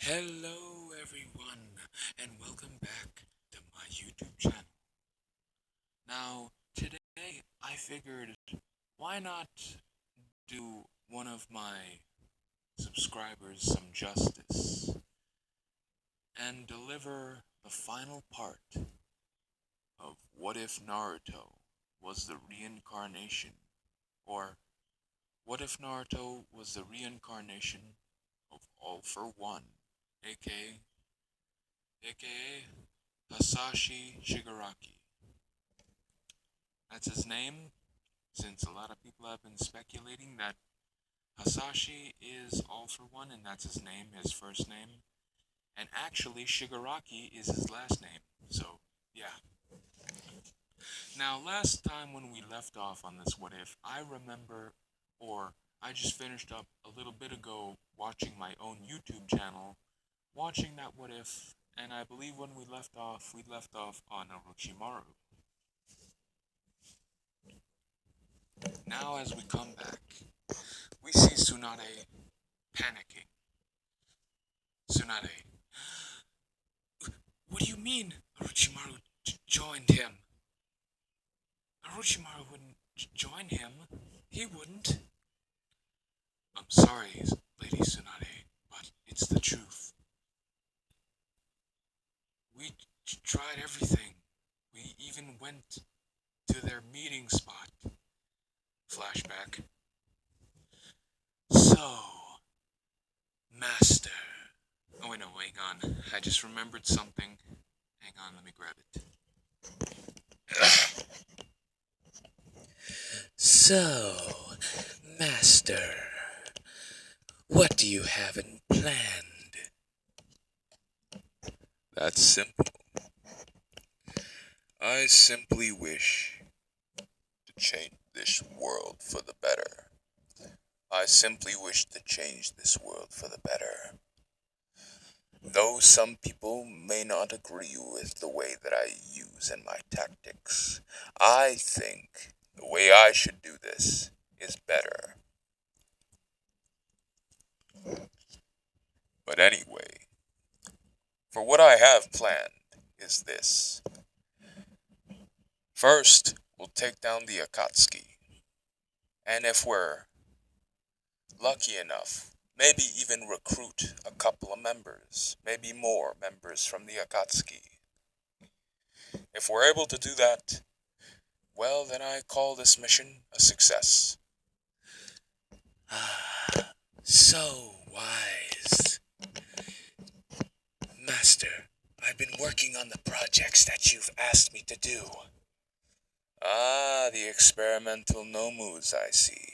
Hello everyone, and welcome back to my YouTube channel. Now, today I figured, why not do one of my subscribers some justice and deliver the final part of what if Naruto was the reincarnation, or what if Naruto was the reincarnation of All for One, aka Hasashi Shigaraki. That's his name, since a lot of people have been speculating that Hasashi is All for One, and that's his name, his first name. And actually, Shigaraki is his last name. So, yeah. Now, last time when we left off on this What If, I remember, or I just finished up a little bit ago watching my own YouTube channel, watching that What If, and I believe when we left off on Orochimaru. Now, as we come back, we see Tsunade panicking. Tsunade, what do you mean Orochimaru joined him? Orochimaru wouldn't join him. He wouldn't. I'm sorry, Lady Tsunade, but it's the truth. We tried everything. We even went to their meeting spot. Flashback. So, Master. Oh wait, no, hang on. I just remembered something. Hang on, let me grab it. So, Master, what do you have in planned? That's simple. I simply wish to change this world for the better. I simply wish to change this world for the better. Though some people may not agree with the way that I use in my tactics, I think the way I should do this is better. But anyway, for what I have planned is this. First, we'll take down the Akatsuki. And if we're lucky enough, maybe even recruit a couple of members, maybe more members from the Akatsuki. If we're able to do that, well, then I call this mission a success. Ah, so wise. Master, I've been working on the projects that you've asked me to do. Ah, the experimental nomus, I see.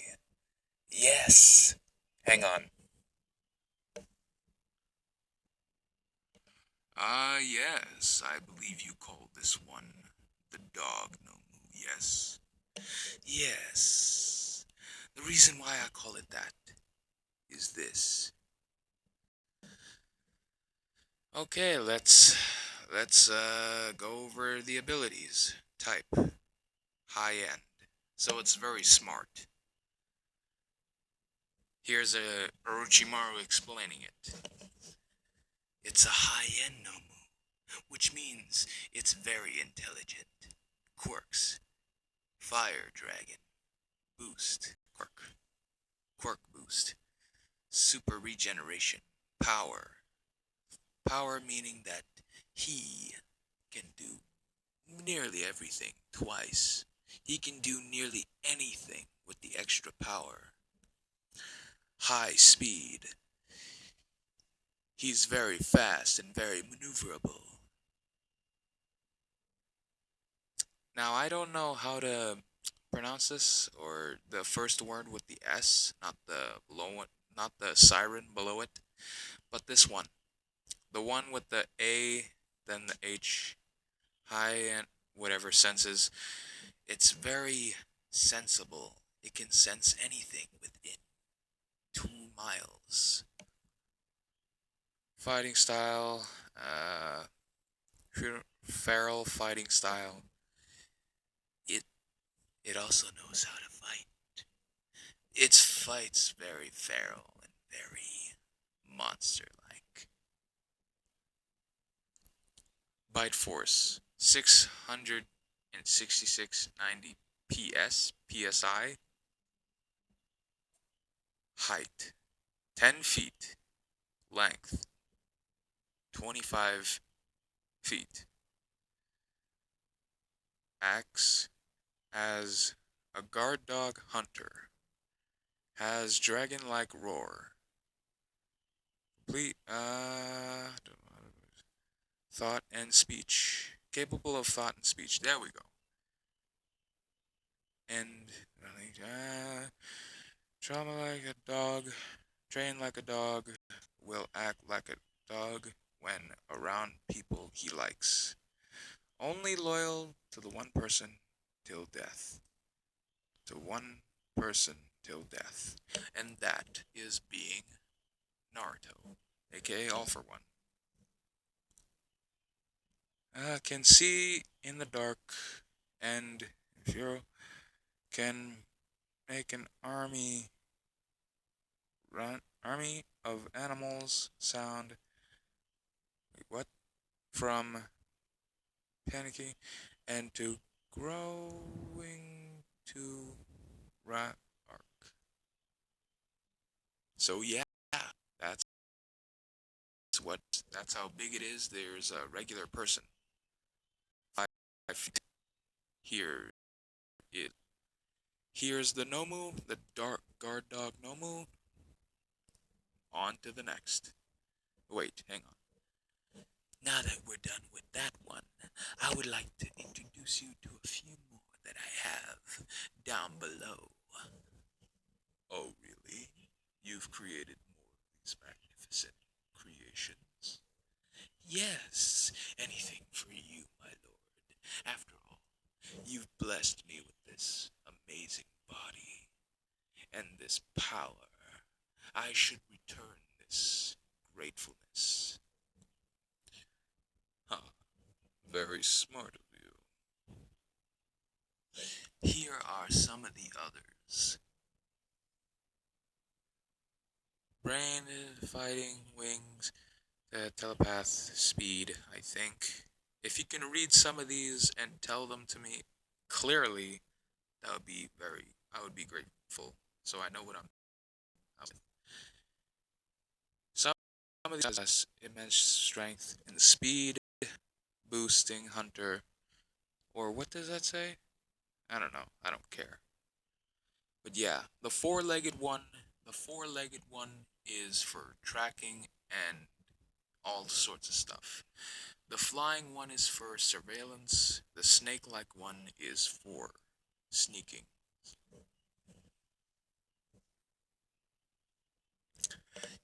Yes. Hang on. Ah, yes, I believe you called this one the dog nomu, yes. Yes. The reason why I call it that is this. Okay, let's go over the abilities. Type. High end. So it's very smart. Here's a Orochimaru explaining it. It's a high-end Nomu, which means it's very intelligent. Quirks. Fire Dragon. Boost. Quirk boost. Super regeneration. Power. Power meaning that he can do nearly everything twice. He can do nearly anything with the extra power. High speed. He's very fast and very maneuverable. Now, I don't know how to pronounce this, or the first word with the S, not the below it, not the siren below it, but this one. The one with the A, then the H, high and whatever senses. It's very sensible. It can sense anything within 2 miles. Fighting style, feral fighting style. It also knows how to fight. Its fights very feral and very monster-like. Bite force 666.90 psi. Height 10 feet. Length 25 feet. Acts as a guard dog hunter. Has dragon-like roar. Complete thought and speech. Capable of thought and speech. There we go. And trauma like a dog, train like a dog, will act like a dog when around people he likes. Only loyal to the one person till death. To one person till death. And that is being Naruto, aka All for One. Can see in the dark, and if you can make an army of animals sound. Wait, what? From panicky and to growing to rat arc. So yeah, that's what. That's how big it is. There's a regular person. 5 feet. Here it. Here's the Nomu, the dark guard dog Nomu. On to the next. Wait, hang on. Now that we're done with that one, I would like to introduce you to a few more that I have down below. Oh, really? You've created more of these magnificent creations? Yes, anything for you, my lord. After all, you've blessed me with this amazing body and this power. I should return this gratefulness. Huh. Very smart of you. Here are some of the others. Brain, fighting, wings, telepath, speed, I think. If you can read some of these and tell them to me clearly, that would be I would be grateful. So I know what I'm. Some of these has immense strength and speed, boosting hunter, or what does that say? I don't know. I don't care. But yeah, the four-legged one is for tracking and all sorts of stuff. The flying one is for surveillance. The snake-like one is for sneaking.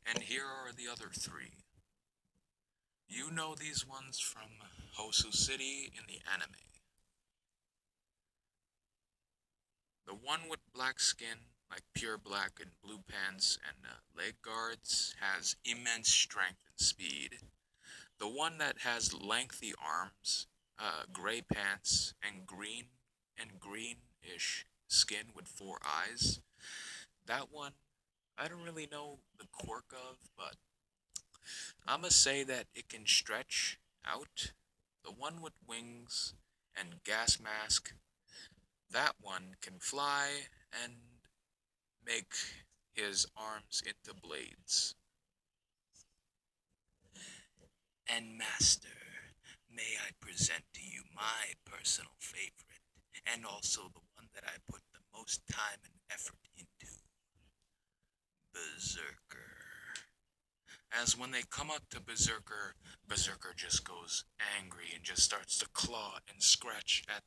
And here are the other three. You know these ones from Hosu City in the anime. The one with black skin, like pure black and blue pants and leg guards, has immense strength and speed. The one that has lengthy arms, gray pants, and greenish skin with four eyes, that one, I don't really know the quirk of, but I'ma say that it can stretch out. The one with wings and gas mask, that one can fly and make his arms into blades. And master, may I present to you my personal favorite, and also the one that I put the most time and effort into. Berserker. As when they come up to Berserker, Berserker just goes angry and just starts to claw and scratch at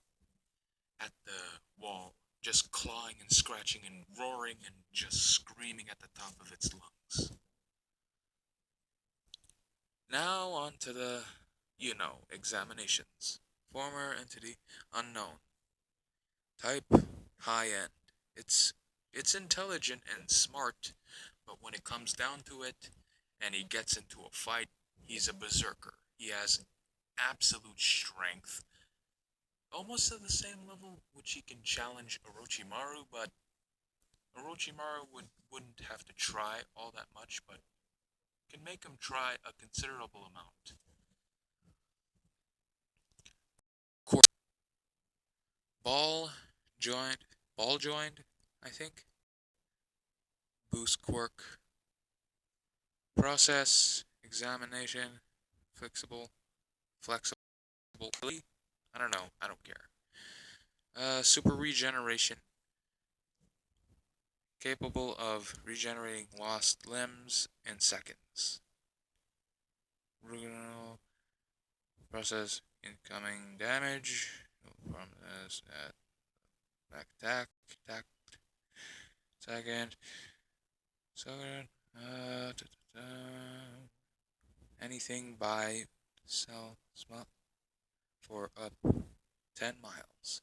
the wall, just clawing and scratching and roaring and just screaming at the top of its lungs. Now on to the, examinations. Former entity unknown. Type high end. It's intelligent and smart, but when it comes down to it and he gets into a fight, he's a berserker. He has absolute strength. Almost at the same level which he can challenge Orochimaru, but Orochimaru wouldn't have to try all that much, but can make him try a considerable amount. ball joint, ball joined, I think. Boost quirk, process, examination, flexible. I don't know. I don't care. Super regeneration, capable of regenerating lost limbs in seconds. Process incoming damage. Process at back attack. Second. Second. Da, da, da. Anything by smell for up 10 miles.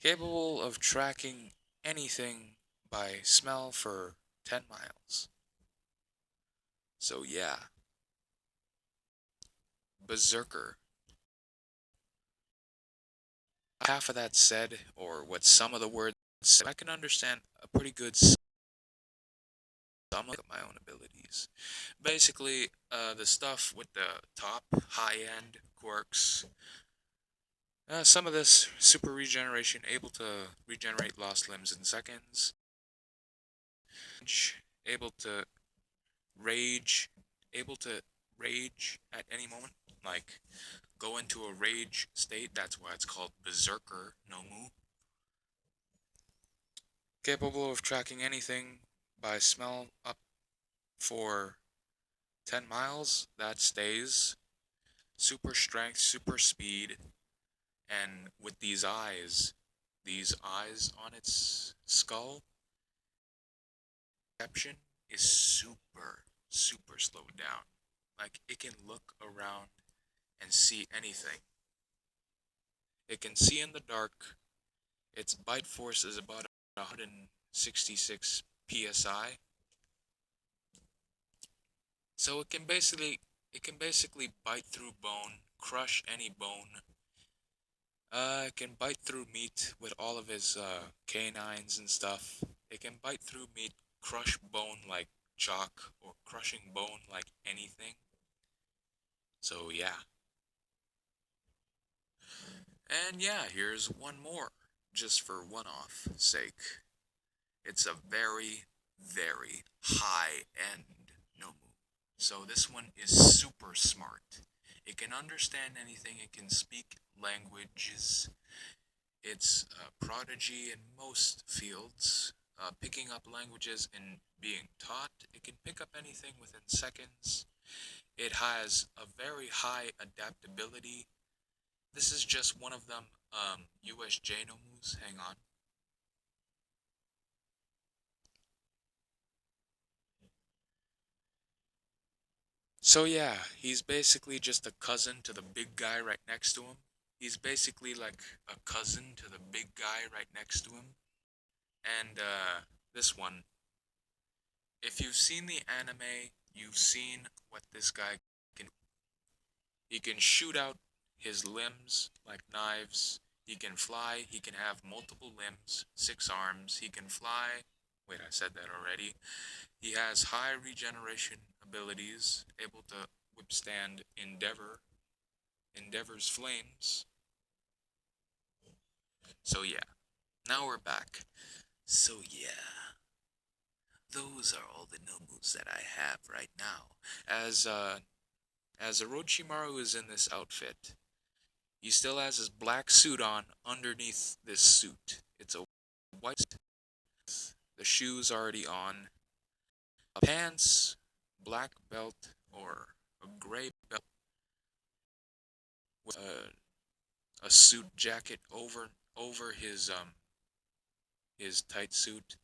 Capable of tracking anything by smell for 10 miles. So yeah. Berserker. Half of that said, or what some of the words said, I can understand a pretty good sum of my own abilities. Basically, the stuff with the top high-end quirks. Some of this super regeneration, able to regenerate lost limbs in seconds. Able to rage, able to rage at any moment, like go into a rage state. That's why it's called Berserker no Mu. Capable of tracking anything by smell up for 10 miles. That stays. Super strength, super speed, and with these eyes on its skull, perception is super slowed down. Like, it can look around and see anything. It can see in the dark. Its bite force is about 166 psi. So it can basically bite through bone, crush any bone. It can bite through meat with all of his canines and stuff. It can bite through meat, crush bone like chalk, or crushing bone like anything. So yeah. And yeah, here's one more, just for one-off sake. It's a very high-end Nomu. So this one is super smart. It can understand anything, it can speak languages. It's a prodigy in most fields, picking up languages and being taught. It can pick up anything within seconds. It has a very high adaptability. This is just one of them, USJ Nomus. Hang on. So yeah, he's basically just a cousin to the big guy right next to him. He's basically like a cousin to the big guy right next to him. And this one, if you've seen the anime, you've seen what this guy can. He can shoot out his limbs like knives. He can fly. He can have multiple limbs, 6 arms. He can fly. Wait, I said that already. He has high regeneration abilities, able to withstand Endeavor's flames. So yeah, now we're back. So yeah, those are all the Nomus that I have right now. As Orochimaru is in this outfit, he still has his black suit on underneath this suit. It's a white suit. The shoes already on. Pants, black belt, or a gray belt with a suit jacket over his tight suit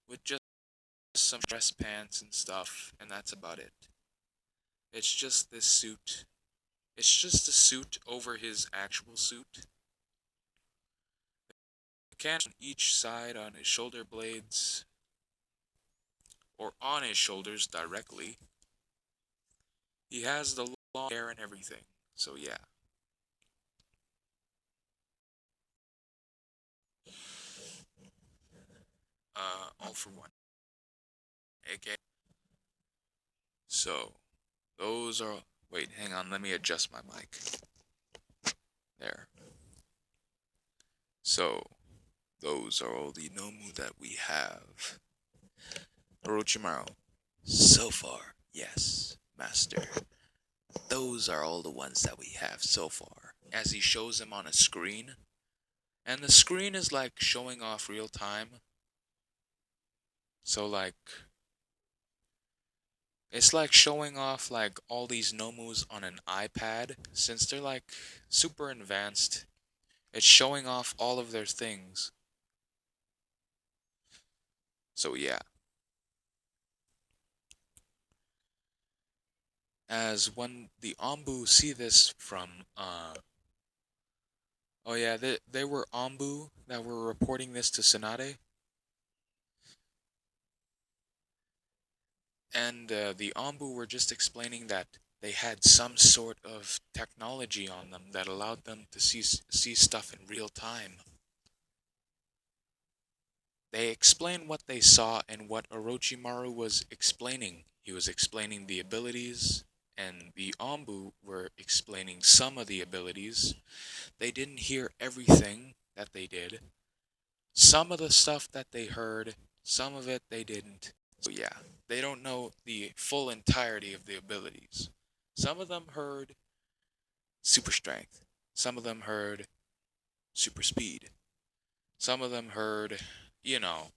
with just some dress pants and stuff, and that's about it. It's just this suit. It's just a suit over his actual suit. The can on each side on his shoulder blades, or on his shoulders directly. He has the long hair and everything, so yeah. All for one. AK. So, those are... Wait, hang on, let me adjust my mic. There. So, those are all the Nomu that we have. Orochimaru. So far, yes, Master. Those are all the ones that we have so far. As he shows him on a screen, and the screen is like showing off real time. So like it's like showing off like all these Nomus on an iPad since they're like super advanced. It's showing off all of their things. So yeah, as when the Ambu see this from oh yeah, they were Ambu that were reporting this to Tsunade, and the Ambu were just explaining that they had some sort of technology on them that allowed them to see stuff in real time. They explained what they saw and what Orochimaru was explaining. He was explaining the abilities, and the Ambu were explaining some of the abilities. They didn't hear everything that they did. Some of the stuff that they heard, some of it they didn't. So yeah, they don't know the full entirety of the abilities. Some of them heard super strength. Some of them heard super speed. Some of them heard, you know,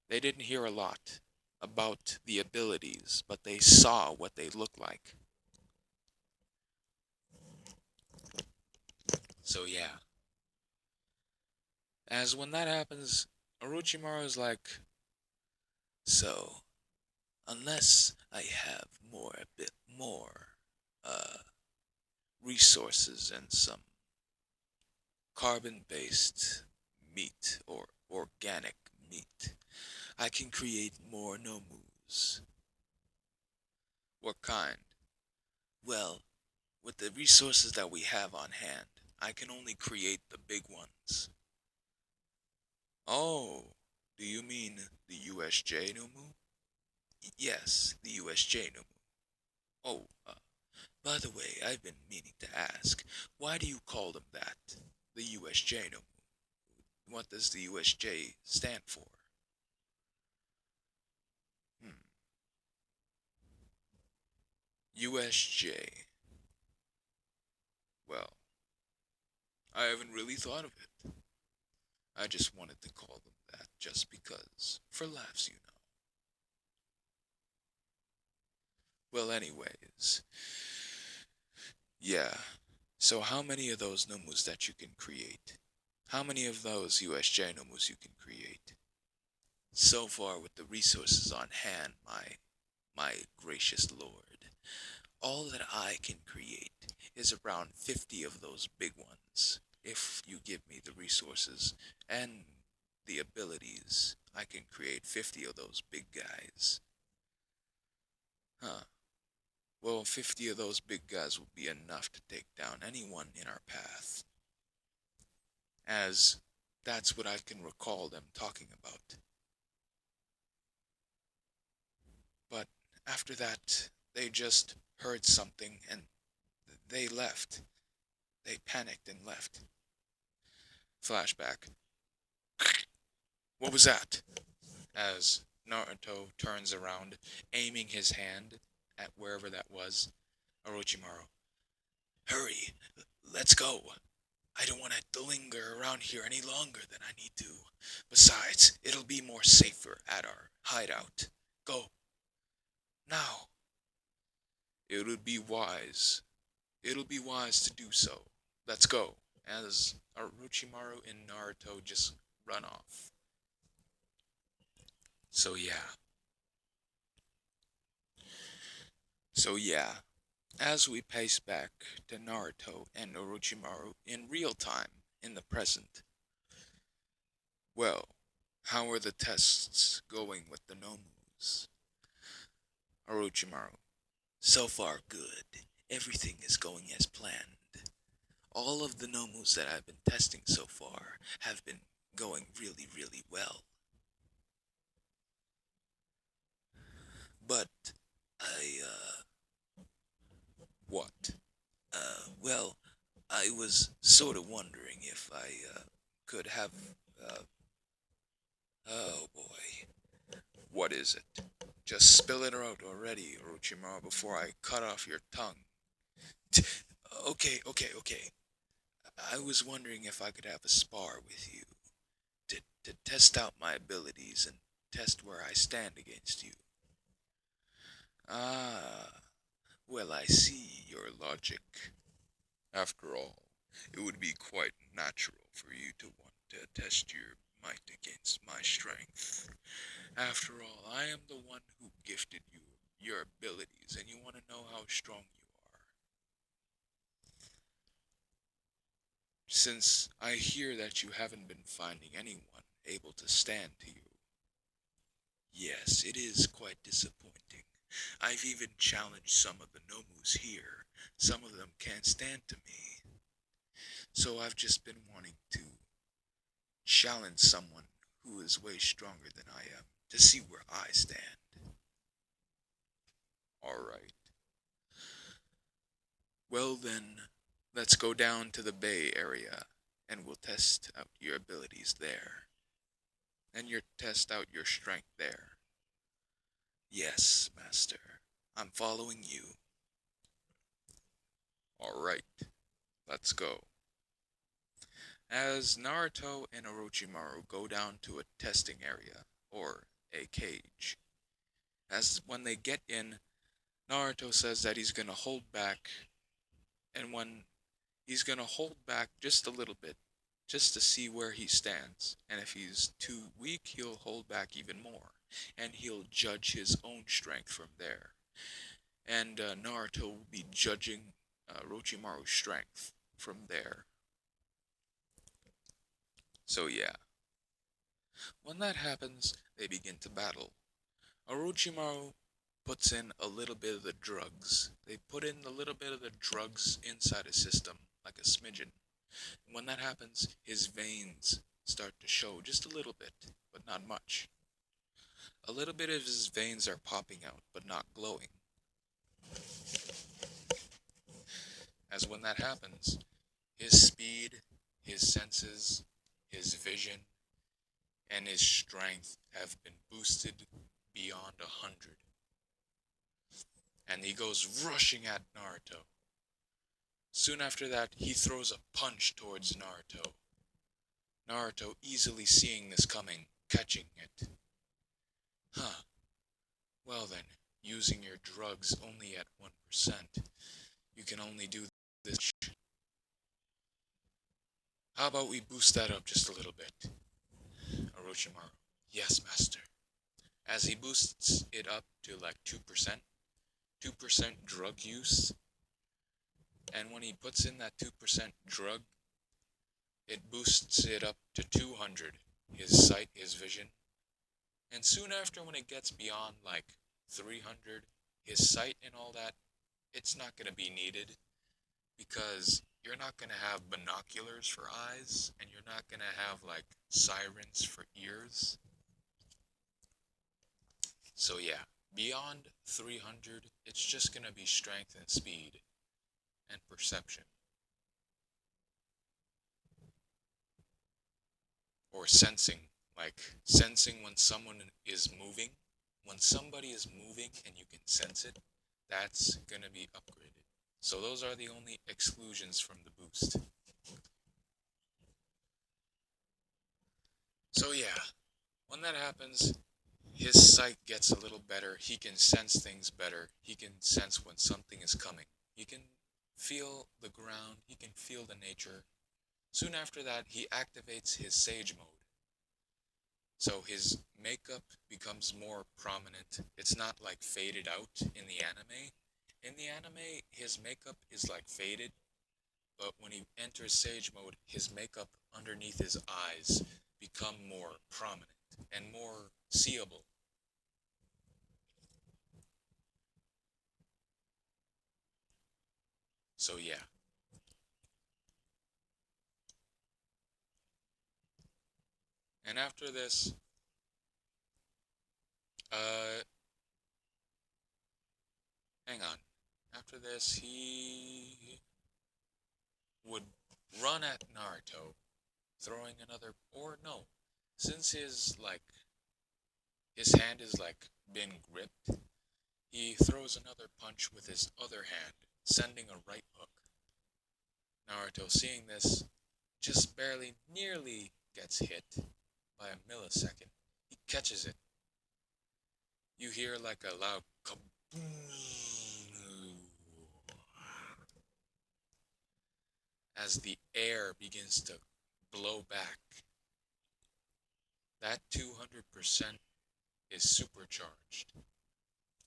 they didn't hear a lot about the abilities, but they saw what they looked like. So yeah, as when that happens, Orochimaru is like, so unless I have a bit more, uh, resources and some carbon-based meat or organic meat, I can create more Nomus. What kind? Well, with the resources that we have on hand, I can only create the big ones. Oh, do you mean the USJ Nomu? Yes, the USJ Nomu. Oh, by the way, I've been meaning to ask, why do you call them that? The USJ Nomu. What does the USJ stand for? Hmm. USJ. Well, I haven't really thought of it. I just wanted to call them that just because. For laughs, you know. Well, anyways. Yeah. So how many of those Nomus that you can create? How many of those USJ Nomus you can create? So far with the resources on hand, my gracious lord, all that I can create is around 50 of those big ones. If you give me the resources and the abilities, I can create 50 of those big guys. Huh. Well, 50 of those big guys will be enough to take down anyone in our path. As that's what I can recall them talking about. But after that, they just heard something and they left. They panicked and left. Flashback. What was that? As Naruto turns around, aiming his hand at wherever that was. Orochimaru. Hurry! Let's go! I don't want to linger around here any longer than I need to. Besides, it'll be more safer at our hideout. Go. Now. It would be wise. It'll be wise to do so. Let's go. As Orochimaru and Naruto just run off. So yeah. So yeah. As we pace back to Naruto and Orochimaru in real time in the present. Well, how are the tests going with the Nomus? Orochimaru. So far good. Everything is going as planned. All of the Nomus that I've been testing so far have been going really, really well. But what? Well, I was sort of wondering if I could have, uh, oh boy. What is it? Just spill it out already, Orochimaru, before I cut off your tongue. Okay. I was wondering if I could have a spar with you to test out my abilities and test where I stand against you. Ah, well, I see your logic. After all, it would be quite natural for you to want to test your might against my strength. After all, I am the one who gifted you your abilities, and you want to know how strong you are. Since I hear that you haven't been finding anyone able to stand to you. Yes, it is quite disappointing. I've even challenged some of the Nomus here. Some of them can't stand to me. So I've just been wanting to challenge someone who is way stronger than I am to see where I stand. Alright. Well then, let's go down to the Bay area and we'll test out your abilities there. And test out your strength there. Yes, Master. I'm following you. Alright, let's go. As Naruto and Orochimaru go down to a testing area, or a cage. As when they get in, Naruto says that he's gonna hold back, and when he's gonna hold back just a little bit, just to see where he stands. And if he's too weak, he'll hold back even more, and he'll judge his own strength from there. And Naruto will be judging Orochimaru's strength from there. So yeah. When that happens, they begin to battle. Orochimaru puts in a little bit of the drugs. They put in a little bit of the drugs inside his system, like a smidgen. And when that happens, his veins start to show just a little bit, but not much. A little bit of his veins are popping out, but not glowing. As when that happens, his speed, his senses, his vision, and his strength have been boosted beyond 100. And he goes rushing at Naruto. Soon after that, he throws a punch towards Naruto. Naruto easily seeing this coming, catching it. Huh. Well then, using your drugs only at 1%, you can only do this. How about we boost that up just a little bit? Orochimaru. Yes, master. As he boosts it up to like 2%, 2% drug use, and when he puts in that 2% drug, it boosts it up to 200, his sight, his vision. And soon after, when it gets beyond like 300, his sight and all that, it's not going to be needed, because you're not going to have binoculars for eyes, and you're not going to have like sirens for ears. So yeah, beyond 300, it's just going to be strength and speed and perception. Or sensing, like sensing when someone is moving. When somebody is moving and you can sense it, that's going to be upgraded. So those are the only exclusions from the boost. So yeah, when that happens, his sight gets a little better. He can sense things better. He can sense when something is coming. He can feel the ground. He can feel the nature. Soon after that, he activates his Sage mode. So his makeup becomes more prominent. It's not like faded out in the anime. In the anime, his makeup is like faded, but when he enters Sage mode, his makeup underneath his eyes become more prominent and more seeable. So yeah. And after this, hang on. After this, he would run at Naruto throwing another, or no, since his hand is like been gripped, he throws another punch with his other hand, sending a right hook. Naruto, seeing this, just barely, nearly gets hit by a millisecond. He catches it. You hear like a loud kaboom as the air begins to blow back. That 200% is supercharged.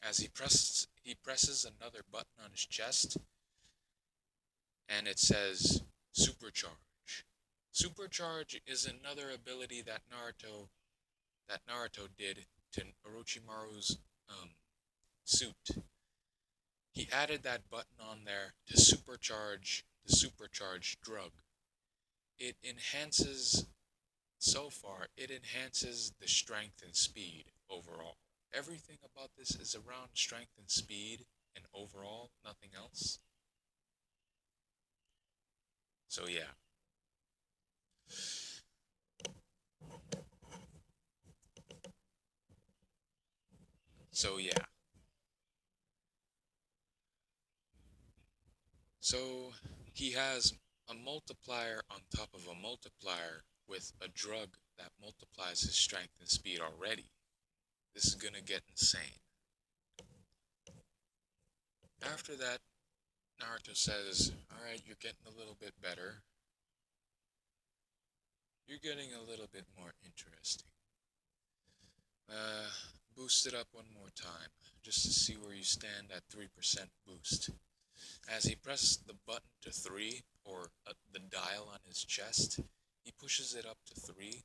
As he presses another button on his chest, and it says supercharge. Supercharge is another ability that Naruto did to Orochimaru's suit. He added that button on there to supercharge the supercharged drug. It enhances, so far, it enhances the strength and speed overall. Everything about this is around strength and speed and overall, nothing else. So yeah. So yeah. So he has a multiplier on top of a multiplier with a drug that multiplies his strength and speed already. This is gonna get insane. After that, Naruto says, alright, you're getting a little bit better. You're getting a little bit more interesting. Boost it up one more time, just to see where you stand at 3% boost. As he presses the button to 3, or the dial on his chest, he pushes it up to 3,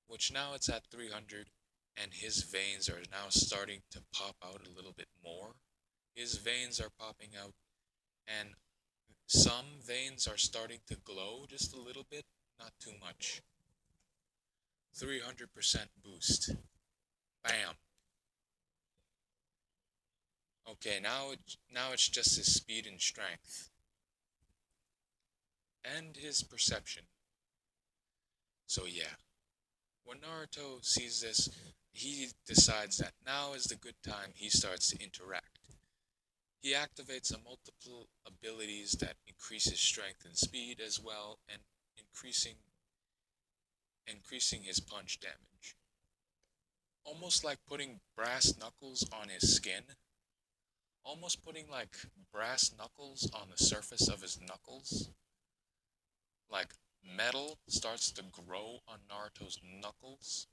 which now it's at 300, and his veins are now starting to pop out a little bit more. His veins are popping out, and some veins are starting to glow just a little bit, not too much. 300% boost. Bam. Okay, now it's just his speed and strength. And his perception. So yeah. When Naruto sees this, he decides that now is the good time he starts to interact. He activates a multiple abilities that increase his strength and speed as well, and increasing his punch damage. Almost like putting brass knuckles on his skin. Almost putting like brass knuckles on the surface of his knuckles. Like metal starts to grow on Naruto's knuckles.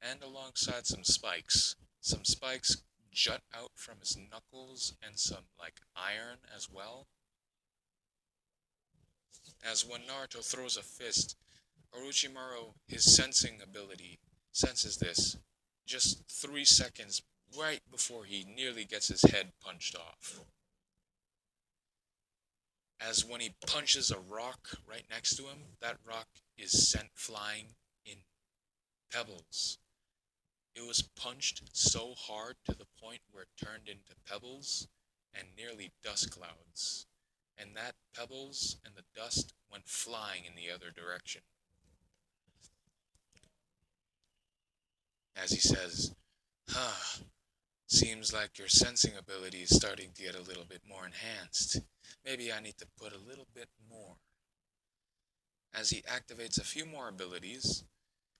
And alongside some spikes. Some spikes jut out from his knuckles and some like iron as well. As when Naruto throws a fist, Orochimaru, his sensing ability, senses this just 3 seconds right before he nearly gets his head punched off. As when he punches a rock right next to him, that rock is sent flying in pebbles. It was punched so hard to the point where it turned into pebbles and nearly dust clouds. And that pebbles and the dust went flying in the other direction. As he says, seems like your sensing ability is starting to get a little bit more enhanced. Maybe I need to put a little bit more. As he activates a few more abilities,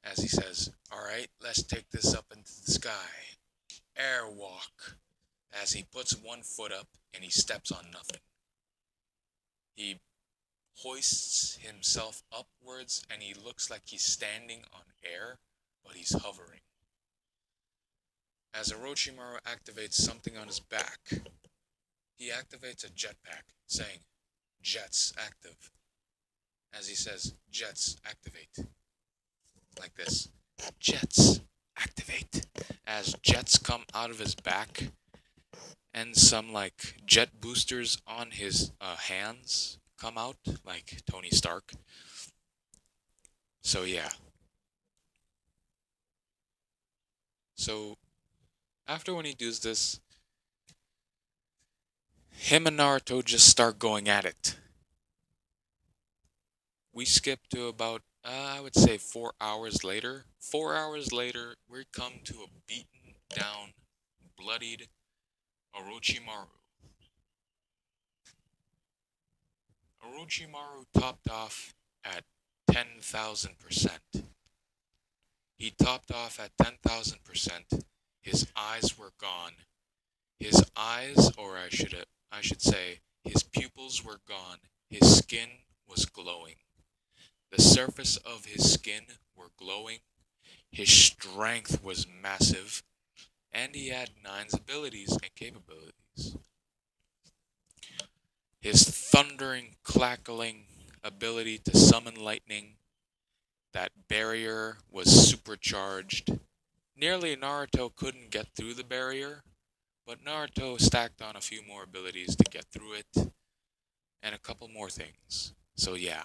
as he says, alright, let's take this up into the sky. Airwalk. As he puts one foot up and he steps on nothing. He hoists himself upwards and he looks like he's standing on air, but he's hovering. As Orochimaru activates something on his back, he activates a jetpack, saying, Jets active. As he says, Jets activate. Like this. Jets activate. As jets come out of his back, and some like jet boosters on his hands come out, like Tony Stark. So yeah. So after when he does this, him and Naruto just start going at it. we skip to about, I would say 4 hours later. 4 hours later, we come to a beaten down, bloodied Orochimaru. Orochimaru topped off at 10,000%. He topped off at 10,000%. His eyes were gone. His eyes, or I should say, his pupils were gone. His skin was glowing. The surface of his skin were glowing. His strength was massive, and he had Nine's abilities and capabilities. His thundering, clackling ability to summon lightning, that barrier was supercharged. Nearly Naruto couldn't get through the barrier, but Naruto stacked on a few more abilities to get through it, and a couple more things. So yeah.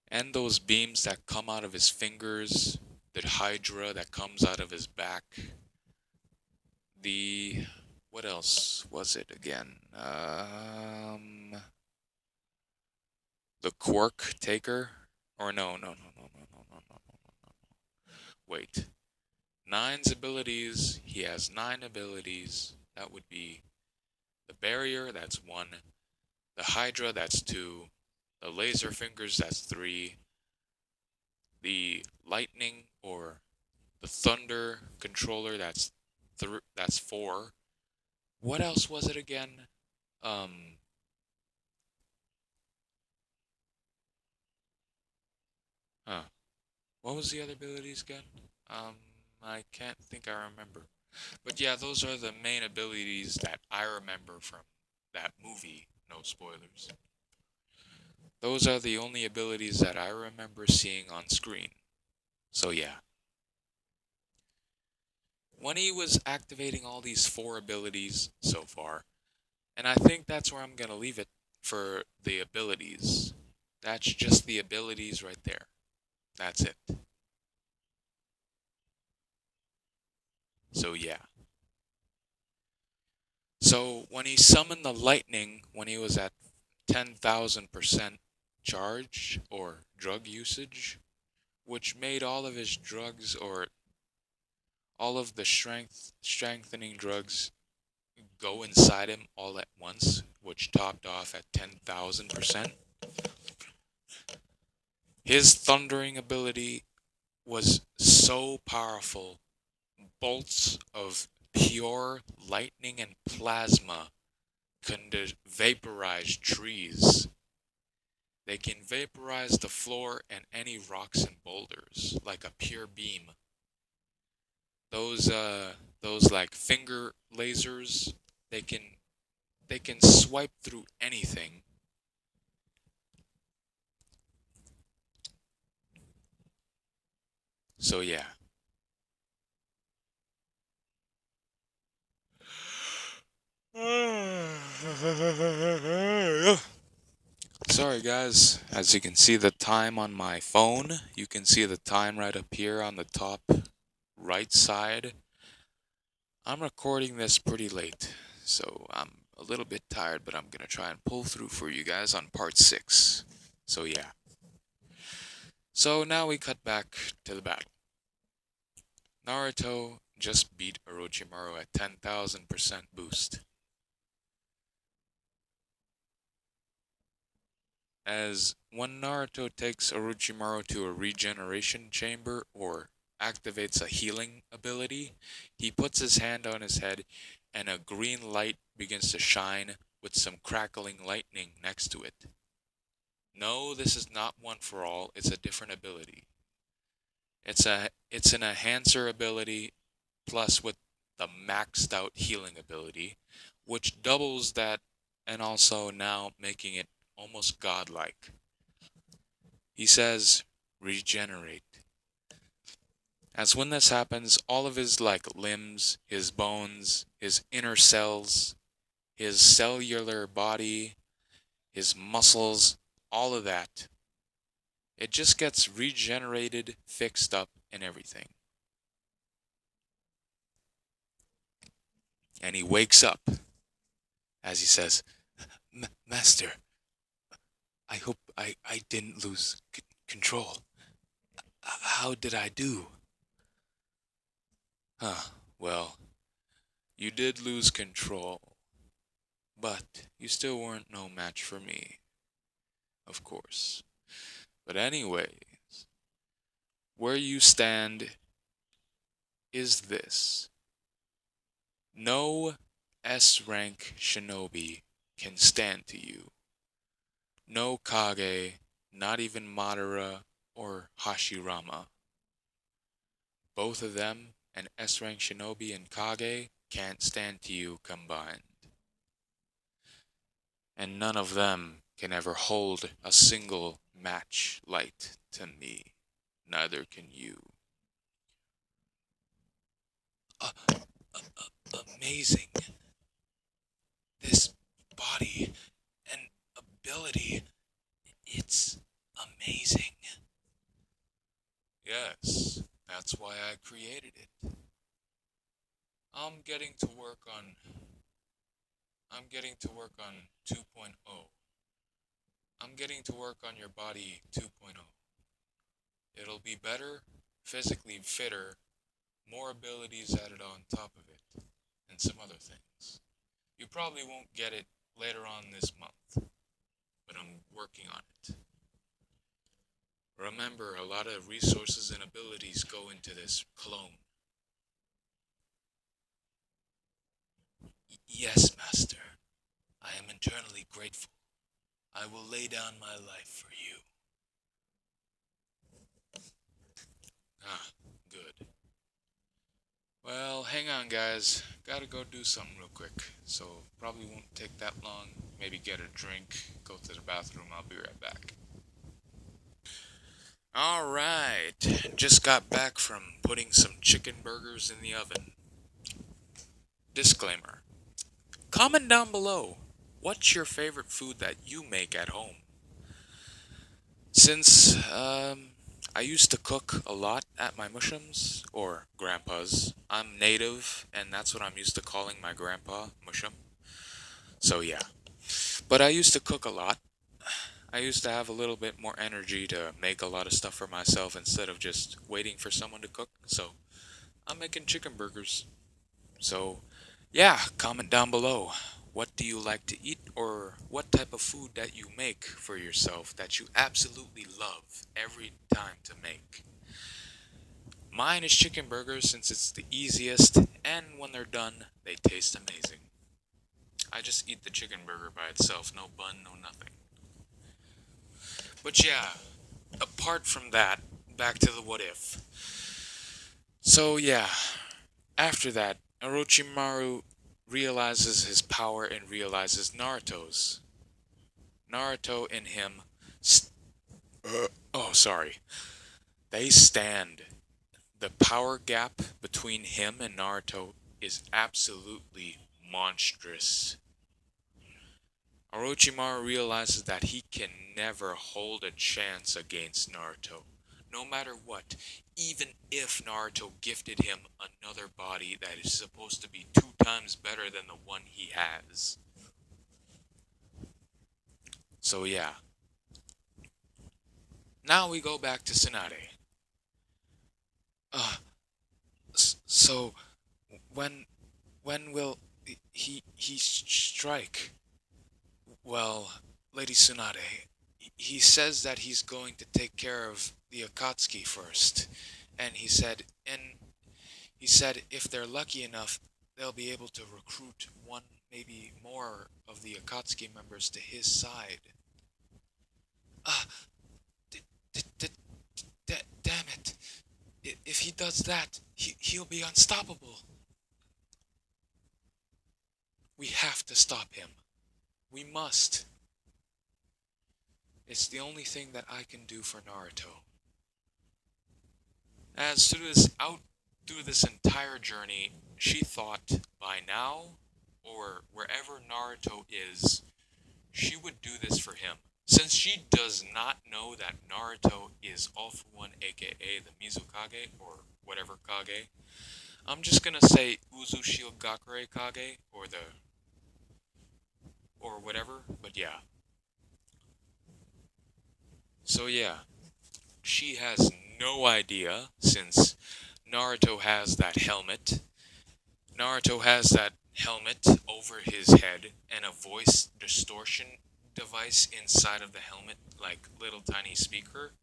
And those beams that come out of his fingers, the Hydra that comes out of his back, the... what else was it again? The Quark Taker? Or no. Wait. Nine's abilities, he has 9 abilities. That would be the Barrier, that's 1. The Hydra, that's 2. The Laser Fingers, that's 3. The Lightning, or the Thunder Controller, that's 4. What else was it again? What was the other abilities again? I can't think I remember. But yeah, those are the main abilities that I remember from that movie. No spoilers. Those are the only abilities that I remember seeing on screen. So yeah. When he was activating all these 4 abilities so far, and I think that's where I'm going to leave it for the abilities. That's just the abilities right there. That's it. So yeah. So when he summoned the lightning, when he was at 10,000% charge or drug usage, which made all of his drugs or all of the strengthening drugs go inside him all at once, which topped off at 10,000%. His thundering ability was so powerful. Bolts of pure lightning and plasma can vaporize trees. They can vaporize the floor and any rocks and boulders like a pure beam. Those like finger lasers, they can swipe through anything. So yeah. Sorry guys, as you can see the time on my phone, you can see the time right up here on the top right side. I'm recording this pretty late, so I'm a little bit tired, but I'm gonna try and pull through for you guys on part 6. So yeah. So now we cut back to the battle. Naruto just beat Orochimaru at 10,000% boost. As when Naruto takes Orochimaru to a regeneration chamber or activates a healing ability, he puts his hand on his head and a green light begins to shine with some crackling lightning next to it. No, this is not one for all, it's a different ability. It's an enhancer ability plus with the maxed out healing ability, which doubles that and also now making it almost godlike. He says, regenerate. As when this happens, all of his limbs, his bones, his inner cells, his cellular body, his muscles, all of that, it just gets regenerated, fixed up, and everything. And he wakes up as he says, Master, I I didn't lose control. How did I do? Huh, well, you did lose control, but you still weren't no match for me, of course. But anyways, where you stand is this. No S rank shinobi can stand to you. No Kage, not even Madara or Hashirama. Both of them, an S rank shinobi and Kage, can't stand to you combined. And none of them can ever hold a single match light to me. Neither can you. Uh, Amazing. This body and ability, it's amazing. Yes, that's why I created it. I'm getting to work on I'm getting to work on 2.0. I'm getting to work on your body 2.0. It'll be better, physically fitter, more abilities added on top of it, and some other things. You probably won't get it later on this month, but I'm working on it. Remember, a lot of resources and abilities go into this clone. Yes, Master. I am eternally grateful. I will lay down my life for you. Ah, good. Well, hang on, guys. Gotta go do something real quick. So, probably won't take that long. Maybe get a drink, go to the bathroom. I'll be right back. Alright. Just got back from putting some chicken burgers in the oven. Disclaimer. Comment down below. What's your favorite food that you make at home? Since I used to cook a lot at my mushums, or grandpa's, I'm native, and that's what I'm used to calling my grandpa, mushum. So yeah. But I used to cook a lot. I used to have a little bit more energy to make a lot of stuff for myself instead of just waiting for someone to cook. So I'm making chicken burgers. So yeah, comment down below. What do you like to eat, or what type of food that you make for yourself that you absolutely love every time to make? Mine is chicken burgers since it's the easiest, and when they're done, they taste amazing. I just eat the chicken burger by itself, no bun, no nothing. But yeah, apart from that, back to the what if. So yeah, after that, Orochimaru realizes his power and realizes Naruto's. Naruto and him. Oh, sorry. They stand. The power gap between him and Naruto is absolutely monstrous. Orochimaru realizes that he can never hold a chance against Naruto. No matter what, even if Naruto gifted him another body that is supposed to be 2 times better than the one he has. So yeah. Now we go back to Tsunade. Uh, so when will he strike? Well, Lady Tsunade, he says that he's going to take care of the Akatsuki first, and he said if they're lucky enough, they'll be able to recruit one, maybe more of the Akatsuki members to his side. Ah, d- d- d- damn it! If he does that, he'll be unstoppable. We have to stop him. We must. It's the only thing that I can do for Naruto. As through this entire journey, she thought by now, or wherever Naruto is, she would do this for him. Since she does not know that Naruto is All for One, aka the Mizukage, or whatever Kage, I'm just gonna say Uzushio Gakure Kage, or whatever, but yeah. So yeah, she has no idea since Naruto has that helmet. Naruto has that helmet over his head and a voice distortion device inside of the helmet, like little tiny speaker.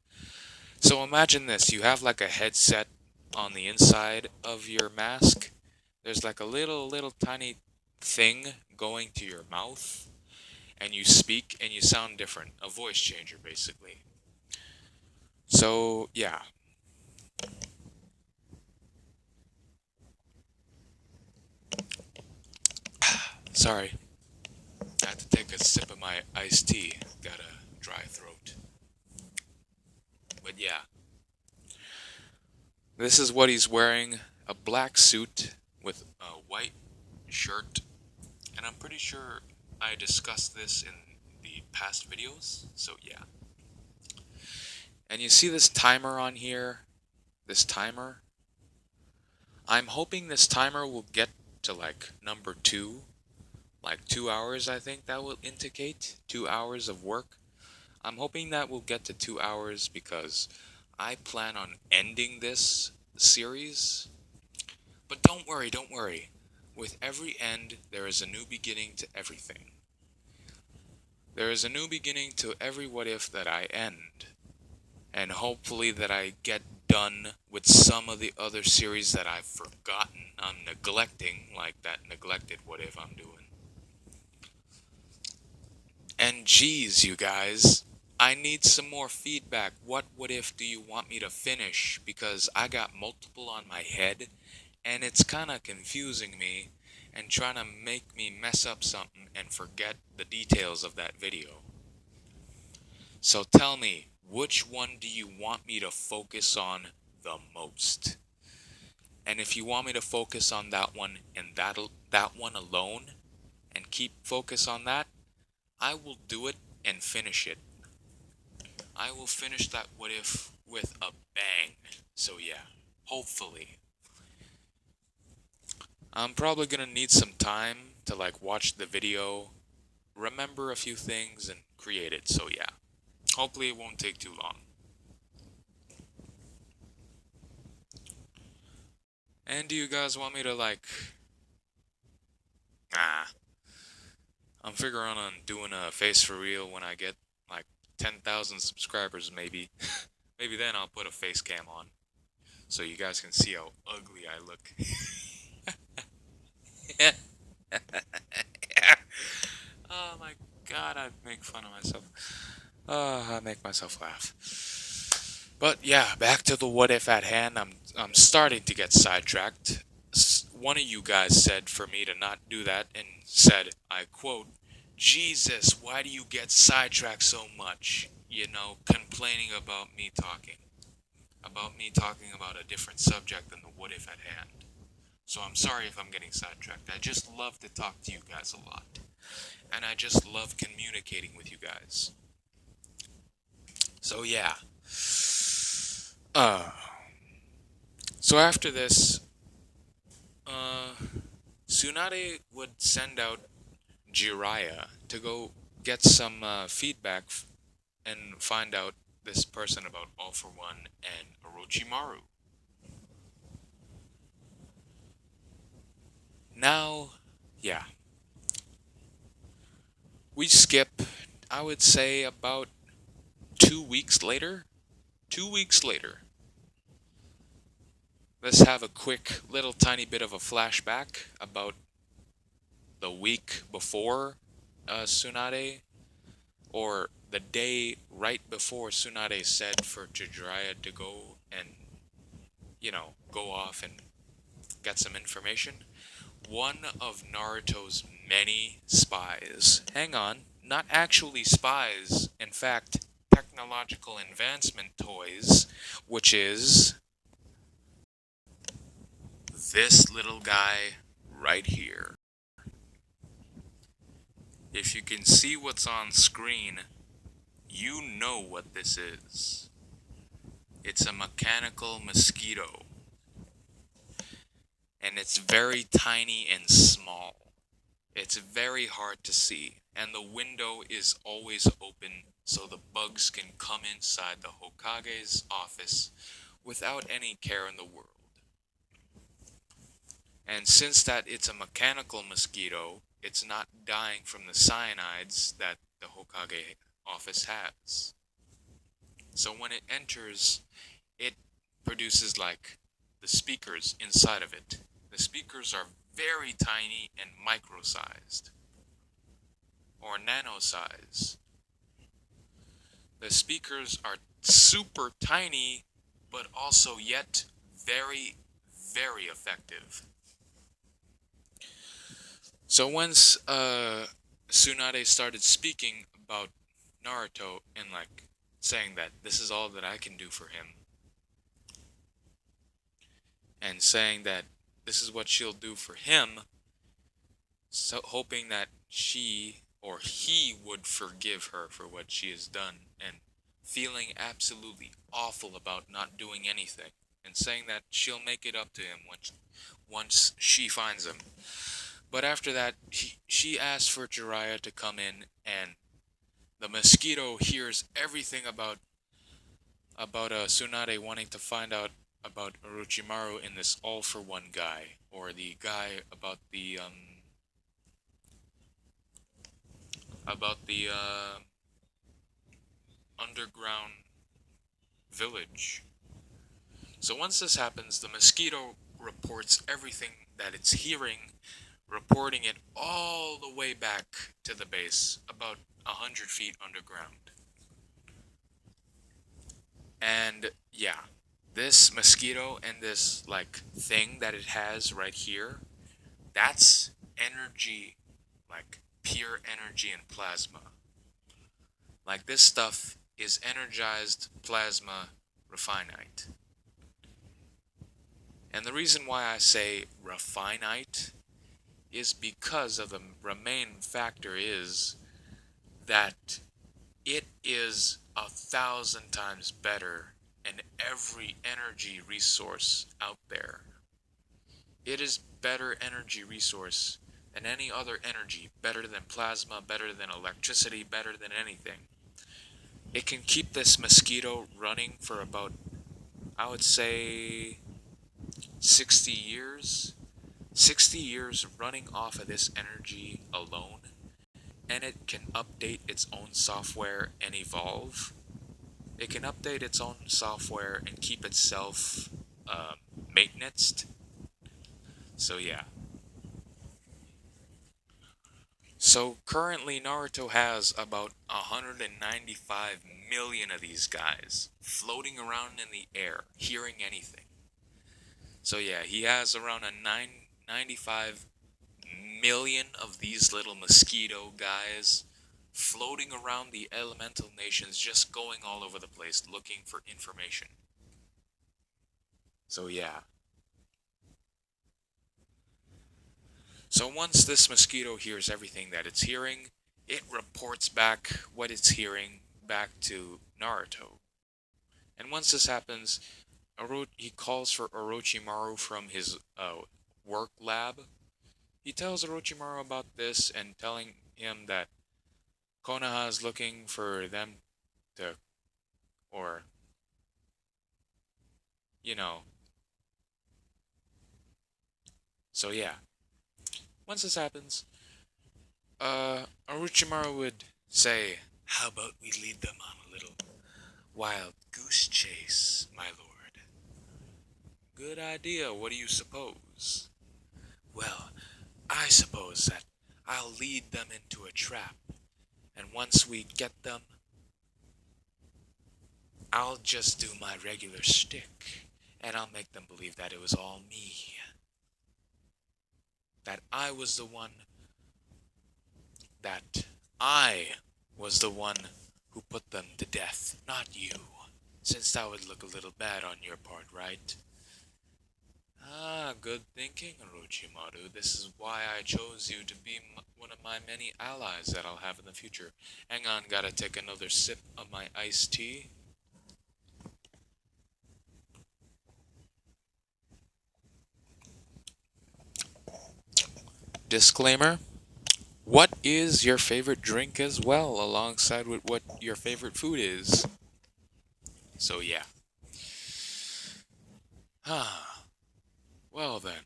So imagine this, you have like a headset on the inside of your mask. There's like a little tiny thing going to your mouth and you speak and you sound different. A voice changer basically. So, yeah. Sorry. I had to take a sip of my iced tea. Got a dry throat. But yeah, this is what he's wearing, a black suit with a white shirt. And I'm pretty sure I discussed this in the past videos. So yeah. And you see this timer on here? This timer? I'm hoping this timer will get to like number 2. Like 2 hours, I think that will indicate 2 hours of work. I'm hoping that we'll get to 2 hours because I plan on ending this series. But don't worry, don't worry. With every end, there is a new beginning to everything. There is a new beginning to every what if that I end. And hopefully that I get done with some of the other series that I've forgotten, I'm neglecting, like that neglected what if I'm doing. And geez, you guys, I need some more feedback. What if do you want me to finish? Because I got multiple on my head, and it's kind of confusing me and trying to make me mess up something and forget the details of that video. So tell me, which one do you want me to focus on the most? And if you want me to focus on that one and that one alone, and keep focus on that, I will do it and finish it. I will finish that what if with a bang. So yeah, hopefully. I'm probably gonna need some time to like watch the video, remember a few things, and create it. So yeah, hopefully it won't take too long. And do you guys want me to like... Nah. I'm figuring on doing a face for real when I get like 10,000 subscribers maybe. Maybe then I'll put a face cam on. So you guys can see how ugly I look. Oh my god, I make fun of myself. I make myself laugh. But yeah, back to the what if at hand. I'm starting to get sidetracked. One of you guys said for me to not do that and said, I quote, "Jesus, why do you get sidetracked so much? You know, complaining about me talking about a different subject than the what if at hand." So I'm sorry if I'm getting sidetracked. I just love to talk to you guys a lot. And I just love communicating with you guys. So yeah. Uh so after this, Tsunade would send out Jiraiya to go get some feedback and find out this person about All for One and Orochimaru. Now, yeah. We skip, I would say, about 2 weeks later. 2 weeks later. Let's have a quick little tiny bit of a flashback about the week before Tsunade, or the day right before Tsunade said for Jiraiya to go and, go off and get some information. One of Naruto's many spies, hang on, not actually spies, in fact, technological advancement toys, which is this little guy right here. If you can see what's on screen, you know what this is. It's a mechanical mosquito. And it's very tiny and small. It it's very hard to see, and the window is always open so the bugs can come inside the Hokage's office without any care in the world. And since that it's a mechanical mosquito, it's not dying from the cyanides that the Hokage office has. So when it enters, it produces like the speakers inside of it. The speakers are very tiny and micro-sized, or nano-sized. The speakers are super tiny, but also yet very, very effective. So once Tsunade started speaking about Naruto and like saying that this is all that I can do for him, and saying that this is what she'll do for him, so hoping that she or he would forgive her for what she has done, and feeling absolutely awful about not doing anything, and saying that she'll make it up to him once she finds him. But after that, she asks for Jiraiya to come in, and the mosquito hears everything about Tsunade wanting to find out about Orochimaru in this all-for-one guy, or the guy about the underground village. So once this happens, the mosquito reports everything that it's hearing, reporting it all the way back to the base, about 100 feet underground. And yeah, this mosquito and this like thing that it has right here, that's energy, like pure energy and plasma. Like this stuff is energized plasma refinite. And the reason why I say refinite is because of the main factor is that it is 1,000 times better than every energy resource out there. It is better energy resource than any other energy, better than plasma, better than electricity, better than anything. It can keep this mosquito running for about, I would say, 60 years. 60 years running off of this energy alone, and it can update its own software and evolve. It can update its own software and keep itself maintenanced. So yeah. So currently Naruto has about 195 million of these guys floating around in the air, hearing anything. So yeah, he has around 95 million of these little mosquito guys floating around the elemental nations, just going all over the place looking for information. So yeah. So once this mosquito hears everything that it's hearing, it reports back what it's hearing back to Naruto. And once this happens, he calls for Orochimaru from his work lab. He tells Orochimaru about this and telling him that Konoha is looking for them to, or, you know. So yeah. Once this happens, Orochimaru would say, "How about we lead them on a little wild goose chase, my lord?" "Good idea, what do you suppose?" "Well, I suppose that I'll lead them into a trap, and once we get them, I'll just do my regular shtick, and I'll make them believe that it was all me. That I was the one who put them to death, not you, since that would look a little bad on your part, right?" "Ah, good thinking, Orochimaru. This is why I chose you to be one of my many allies that I'll have in the future. Hang on, gotta take another sip of my iced tea." Disclaimer: what is your favorite drink as well, alongside with what your favorite food is. So yeah. Ah, well then,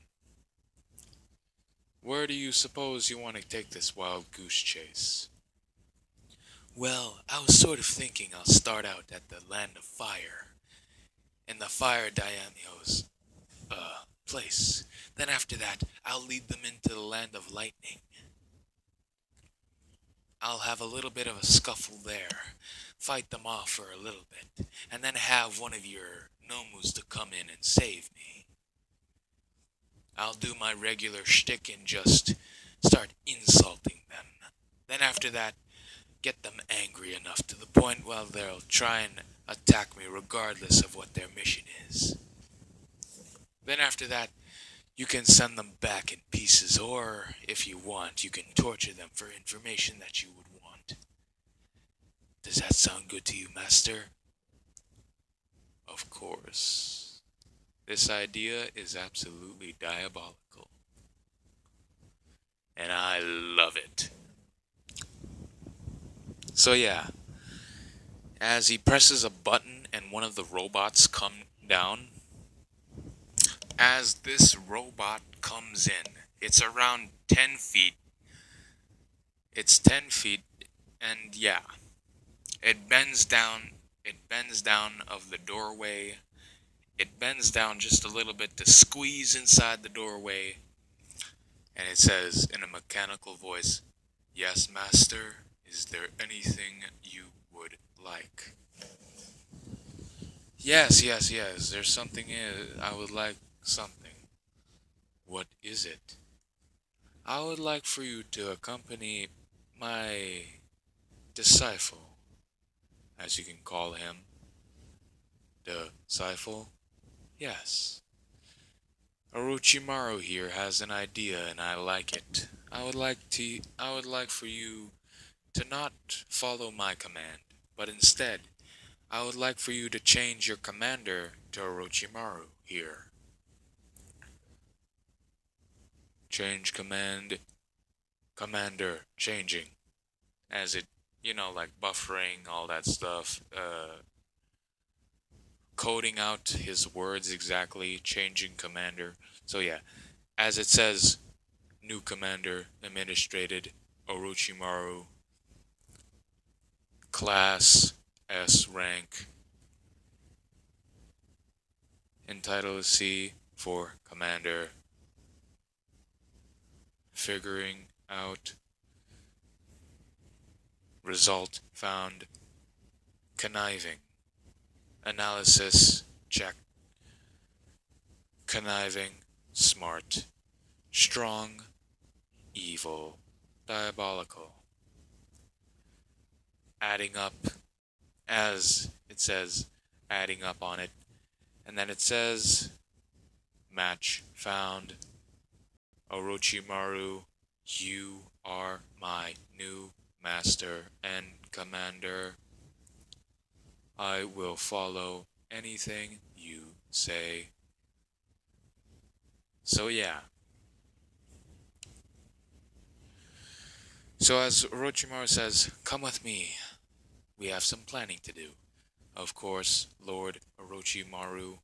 where do you suppose you want to take this wild goose chase? Well, I was sort of thinking I'll start out at the land of fire, in the fire Diamio's place. Then after that, I'll lead them into the land of lightning. I'll have a little bit of a scuffle there, fight them off for a little bit, and then have one of your Nomus to come in and save me. I'll do my regular shtick and just start insulting them. Then after that, get them angry enough to the point where they'll try and attack me regardless of what their mission is. Then after that, you can send them back in pieces, or if you want, you can torture them for information that you would want. Does that sound good to you, Master? Of course. This idea is absolutely diabolical. And I love it. So yeah, as he presses a button and one of the robots come down, as this robot comes in, it's around 10 feet. It's 10 feet, and yeah, it bends down of the doorway. It bends down just a little bit to squeeze inside the doorway, and it says in a mechanical voice, "Yes, master, is there anything you would like?" Yes, yes, yes, there's something I would like something. What is it? I would like for you to accompany my disciple, as you can call him. Disciple? Yes. Orochimaru here has an idea and I like it. I would like for you to not follow my command, but instead, I would like for you to change your commander to Orochimaru here. Change command, commander, changing. As it, like buffering, all that stuff, coding out his words exactly, changing commander. So yeah, as it says, new commander, administrated, Orochimaru, class, S rank, entitled C for commander, figuring out, result found, conniving, analysis, check, conniving, smart, strong, evil, diabolical, adding up, as it says, adding up on it, and then it says, match found, Orochimaru, you are my new master and commander. I will follow anything you say. So yeah. So as Orochimaru says, come with me. We have some planning to do. Of course, Lord Orochimaru.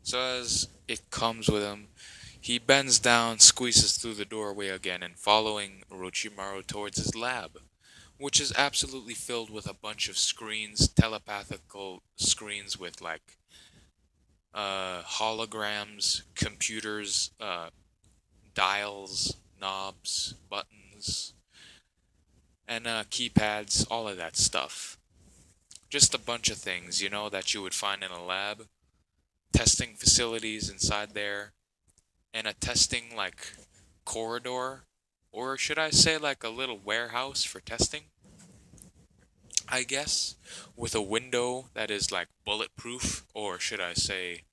So as it comes with him, he bends down, squeezes through the doorway again, and following Orochimaru towards his lab, which is absolutely filled with a bunch of screens, telepathical screens with like holograms, computers, dials, knobs, buttons, and keypads, all of that stuff. Just a bunch of things, that you would find in a lab. Testing facilities inside there, and a testing like corridor, or should I say like a little warehouse for testing, I guess, with a window that is like bulletproof, or should I say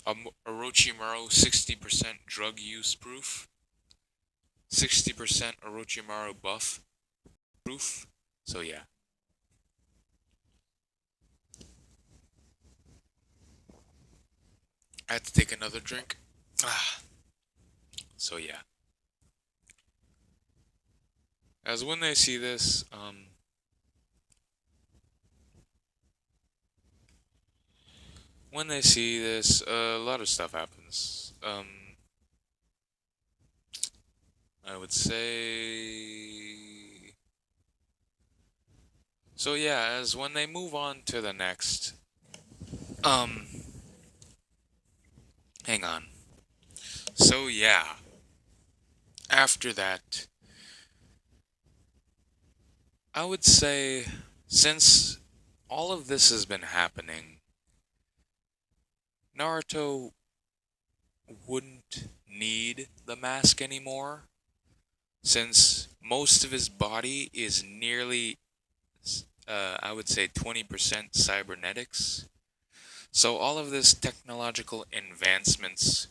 Orochimaru 60% drug use proof, 60% Orochimaru buff proof. So yeah. I had to take another drink. Ah, so yeah. As when they see this, when they see this, a lot of stuff happens. I would say. So yeah, as when they move on to the next, um, hang on. So yeah, after that, I would say since all of this has been happening, Naruto wouldn't need the mask anymore since most of his body is nearly, I would say, 20% cybernetics. So all of this technological advancements,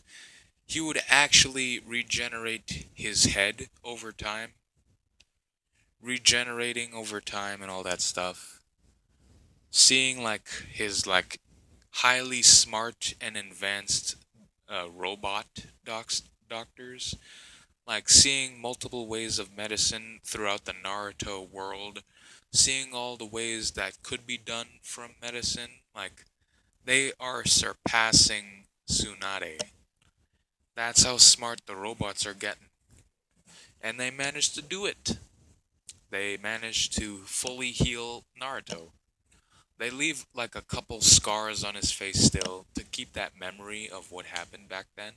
he would actually regenerate his head over time, regenerating over time and all that stuff. Seeing like his like highly smart and advanced robot doctors, like seeing multiple ways of medicine throughout the Naruto world, seeing all the ways that could be done from medicine, like they are surpassing Tsunade. That's how smart the robots are getting. And they managed to do it. They managed to fully heal Naruto. They leave like a couple scars on his face still to keep that memory of what happened back then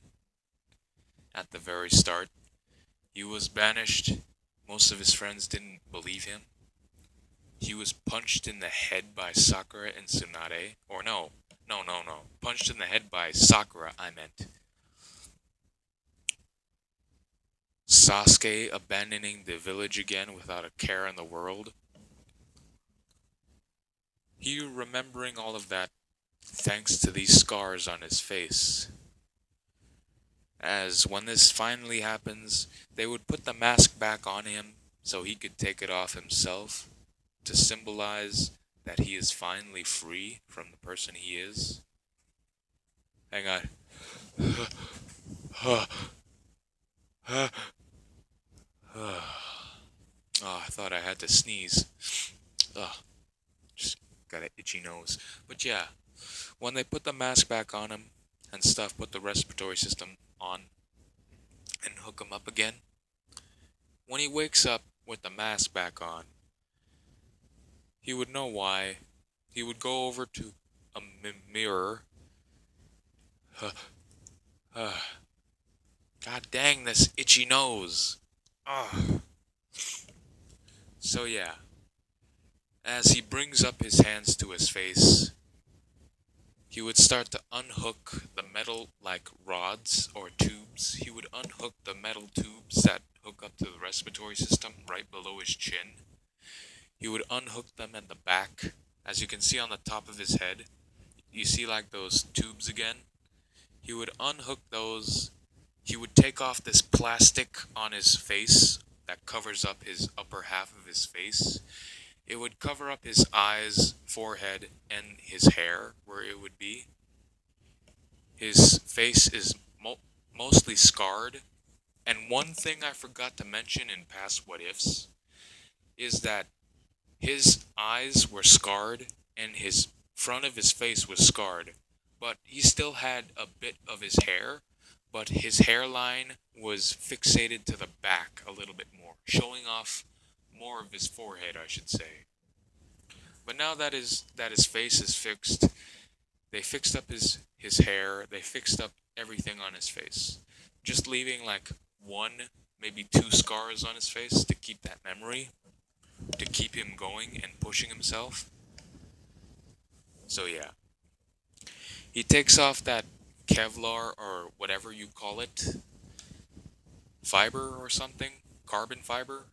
at the very start. He was banished. Most of his friends didn't believe him. He was punched in the head by Sakura and Tsunade. Or no, no. Punched in the head by Sakura, I meant. Sasuke abandoning the village again without a care in the world. He remembering all of that thanks to these scars on his face. As when this finally happens, they would put the mask back on him so he could take it off himself to symbolize that he is finally free from the person he is. Hang on. Oh, I thought I had to sneeze. Ugh, just got an itchy nose. But yeah, when they put the mask back on him and stuff, put the respiratory system on and hook him up again, when he wakes up with the mask back on, he would know why. He would go over to a mirror. God dang this itchy nose. Ugh. So yeah, as he brings up his hands to his face, he would start to unhook the metal like rods or tubes. He would unhook the metal tubes that hook up to the respiratory system right below his chin. He would unhook them in the back. As you can see on the top of his head, you see like those tubes again? He would unhook those. He would take off this plastic on his face that covers up his upper half of his face. It would cover up his eyes, forehead, and his hair where it would be. His face is mostly scarred. And one thing I forgot to mention in past what ifs is that his eyes were scarred and his front of his face was scarred. But he still had a bit of his hair, but his hairline was fixated to the back a little bit more, showing off more of his forehead, I should say. But now that his face is fixed, they fixed up his hair, they fixed up everything on his face, just leaving like one, maybe two scars on his face to keep that memory, to keep him going and pushing himself. So yeah, he takes off that Kevlar or whatever you call it, fiber or something, carbon fiber.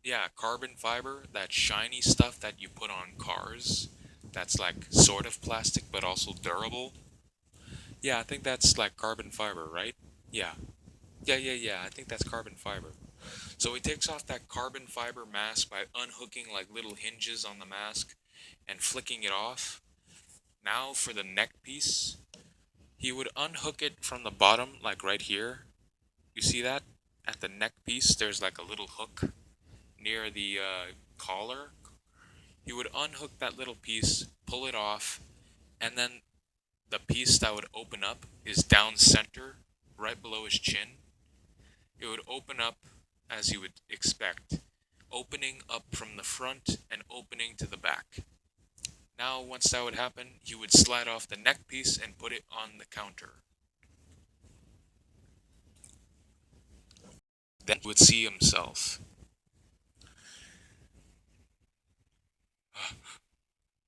Yeah, carbon fiber, that shiny stuff that you put on cars. That's like sort of plastic but also durable. Yeah, I think that's like carbon fiber, right? Yeah. Yeah. I think that's carbon fiber. So he takes off that carbon fiber mask by unhooking like little hinges on the mask and flicking it off. Now for the neck piece, He would unhook it from the bottom, like right here. You see that? At the neck piece, there's like a little hook near the collar. He would unhook that little piece, pull it off, and then the piece that would open up is down center, right below his chin. It would open up as you would expect, opening up from the front and opening to the back. Now, once that would happen, he would slide off the neck piece and put it on the counter. Then he would see himself.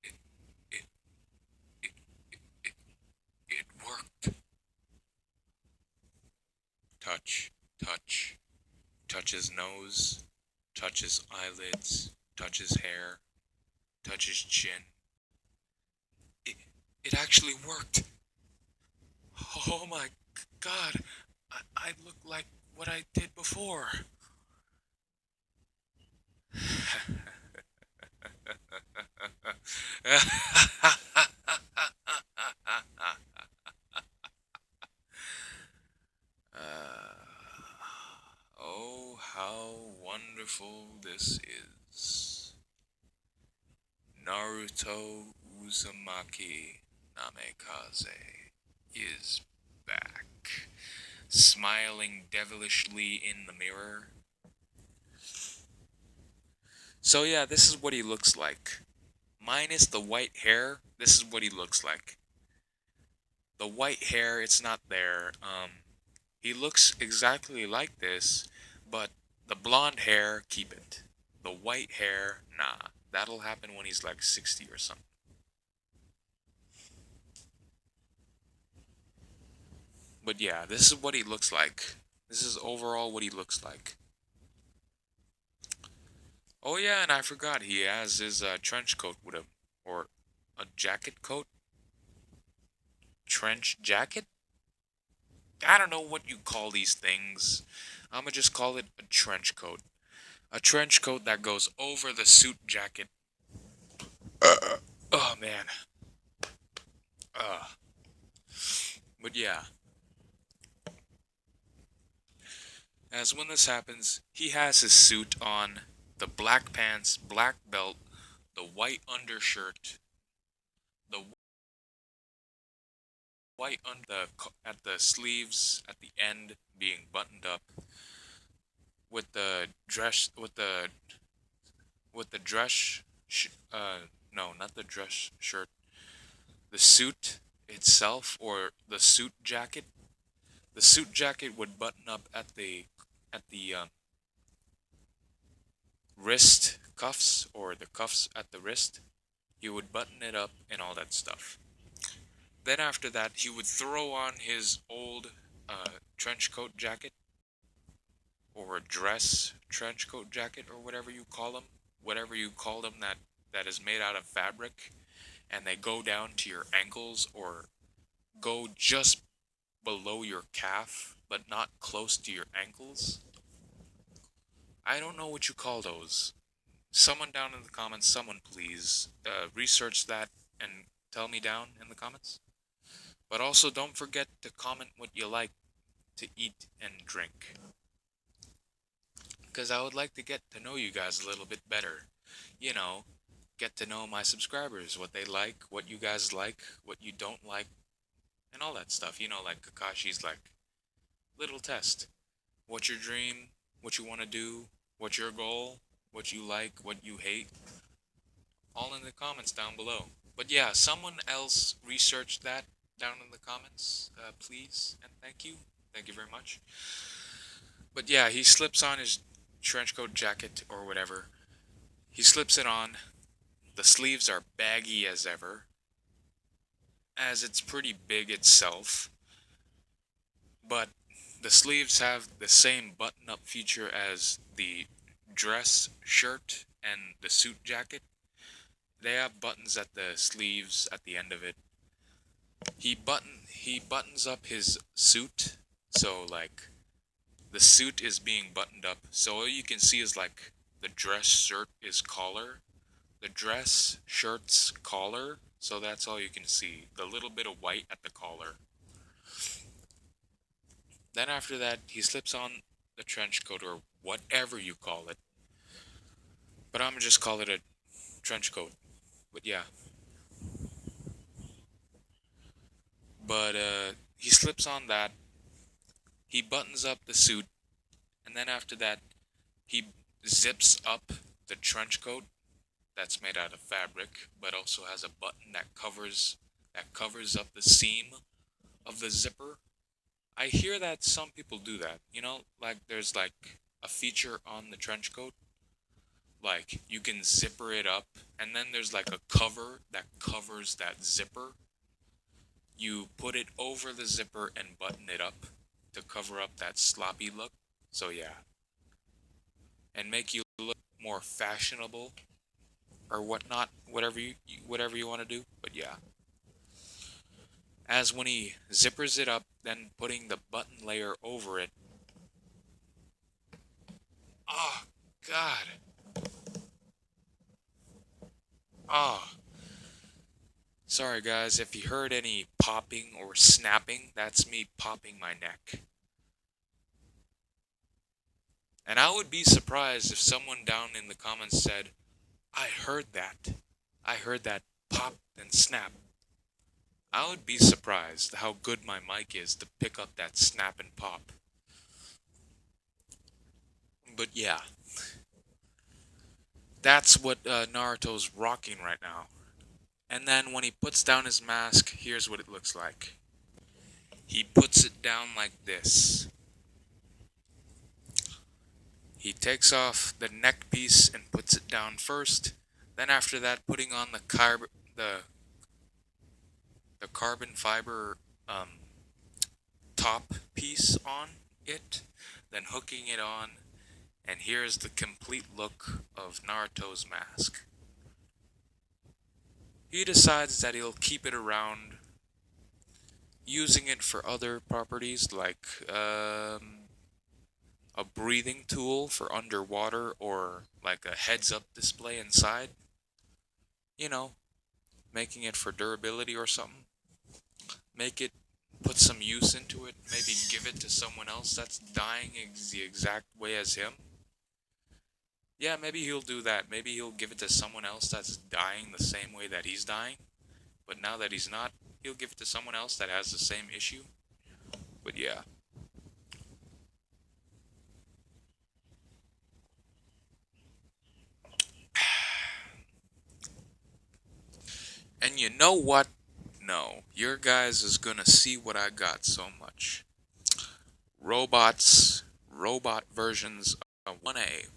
It, it, it, it, it worked. Touch, touch, touch his nose, touch his eyelids, touch his hair, touch his chin. It, it actually worked. Oh my god, I look like what I did before. Oh, how wonderful this is. Naruto Uzumaki Namikaze is back, smiling devilishly in the mirror. So yeah, this is what he looks like. Minus the white hair, this is what he looks like. The white hair, it's not there. He looks exactly like this, but the blonde hair, keep it. The white hair, nah. That'll happen when he's like 60 or something. But yeah, this is what he looks like. This is overall what he looks like. Oh yeah, and I forgot, he has his trench coat with him. Or a jacket coat? Trench jacket? I don't know what you call these things. I'ma just call it a trench coat. A trench coat that goes over the suit jacket. Oh man. Uh. But yeah. As when this happens, he has his suit on, the black pants, black belt, the white undershirt, the white at the sleeves at the end being buttoned up, with the dress with the dress no, not the dress shirt, the suit itself, or the suit jacket. The suit jacket would button up at the wrist cuffs, or the cuffs at the wrist. He would button it up and all that stuff. Then after that, he would throw on his old trench coat jacket, or a dress trench coat jacket, or whatever you call them, that is made out of fabric, and they go down to your ankles, or go just below your calf, but not close to your ankles. I don't know what you call those. Someone down in the comments, someone please, research that and tell me down in the comments. But also don't forget to comment what you like to eat and drink, because I would like to get to know you guys a little bit better. You know, get to know my subscribers, what they like, what you guys like, what you don't like, and all that stuff. You know, like Kakashi's like, little test. What's your dream? What you want to do? What's your goal? What you like? What you hate? All in the comments down below. But yeah, someone else research that down in the comments, please, and thank you. Thank you very much. But yeah, he slips on his trench coat jacket or whatever. He slips it on. The sleeves are baggy as ever, as it's pretty big itself. But the sleeves have the same button-up feature as the dress shirt and the suit jacket. They have buttons at the sleeves at the end of it. He buttons up his suit, so like the suit is being buttoned up. So all you can see is like the dress shirt is collar, the dress shirt's collar. So that's all you can see. The little bit of white at the collar. Then after that, he slips on the trench coat or whatever you call it. But I'm gonna just call it a trench coat. But yeah. But he slips on that. He buttons up the suit, and then after that, he zips up the trench coat that's made out of fabric, but also has a button that covers up the seam of the zipper. I hear that some people do that. Like there's like a feature on the trench coat, like you can zipper it up, and then there's like a cover that covers that zipper. You put it over the zipper and button it up to cover up that sloppy look. So yeah, and make you look more fashionable or whatnot, whatever you want to do. But yeah, as when he zippers it up, then putting the button layer over it. Oh God. Oh, sorry guys if you heard any popping or snapping. That's me popping my neck. And I would be surprised if someone down in the comments said, I heard that. I heard that pop and snap. I would be surprised how good my mic is to pick up that snap and pop. But yeah, that's what Naruto's rocking right now. And then when he puts down his mask, here's what it looks like. He puts it down like this. He takes off the neck piece and puts it down first. Then after that, putting on the carbon fiber top piece on it, then hooking it on, and here's the complete look of Naruto's mask. He decides that he'll keep it around, using it for other properties like a breathing tool for underwater or like a heads-up display inside. You know, making it for durability or something. Make it, put some use into it, maybe give it to someone else that's dying the exact way as him. Yeah, maybe he'll do that. Maybe he'll give it to someone else that's dying the same way that he's dying. But now that he's not, he'll give it to someone else that has the same issue. But yeah. And you know what? No, your guys is gonna see what I got so much. Robot versions of 1A.